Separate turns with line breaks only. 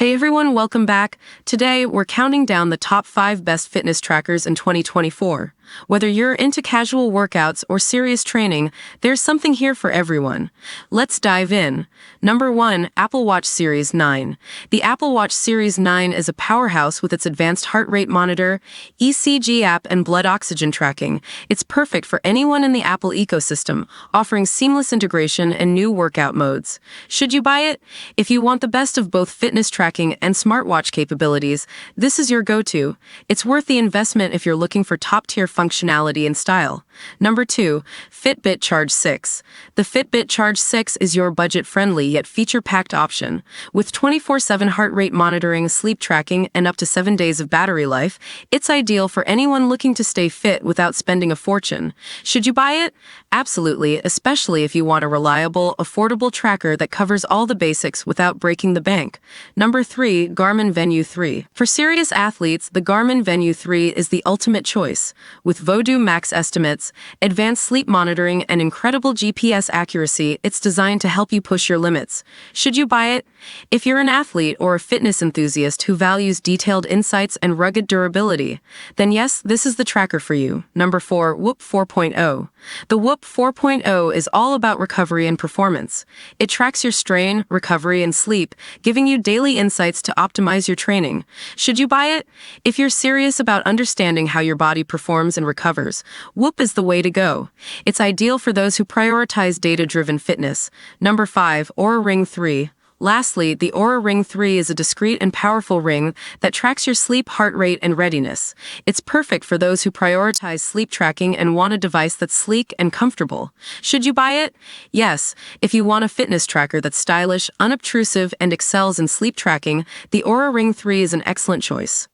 Hey everyone, welcome back. Today, we're counting down the top 5 best fitness trackers in 2024. Whether you're into casual workouts or serious training, there's something here for everyone. Let's dive in. Number 1, Apple Watch Series 9. The Apple Watch Series 9 is a powerhouse with its advanced heart rate monitor, ECG app, and blood oxygen tracking. It's perfect for anyone in the Apple ecosystem, offering seamless integration and new workout modes. Should you buy it? If you want the best of both fitness tracking and smartwatch capabilities, this is your go-to. It's worth the investment if you're looking for top-tier functionality and style. Number 2, Fitbit Charge 6. The Fitbit Charge 6 is your budget-friendly yet feature-packed option. With 24/7 heart rate monitoring, sleep tracking, and up to 7 days of battery life, it's ideal for anyone looking to stay fit without spending a fortune. Should you buy it? Absolutely, especially if you want a reliable, affordable tracker that covers all the basics without breaking the bank. Number 3, Garmin Venue 3. For serious athletes, the Garmin Venue 3 is the ultimate choice. With Vodou Max estimates, advanced sleep monitoring, and incredible GPS accuracy, it's designed to help you push your limits. Should you buy it? If you're an athlete or a fitness enthusiast who values detailed insights and rugged durability, then yes, this is the tracker for you. Number 4, Whoop 4.0. The Whoop 4.0 is all about recovery and performance. It tracks your strain, recovery, and sleep, giving you daily insights to optimize your training. Should you buy it? If you're serious about understanding how your body performs and recovers, Whoop is the way to go. It's ideal for those who prioritize data-driven fitness. Number 5, Oura Ring 3. Lastly, the Oura Ring 3 is a discreet and powerful ring that tracks your sleep, heart rate, and readiness. It's perfect for those who prioritize sleep tracking and want a device that's sleek and comfortable. Should you buy it? Yes. If you want a fitness tracker that's stylish, unobtrusive, and excels in sleep tracking, the Oura Ring 3 is an excellent choice.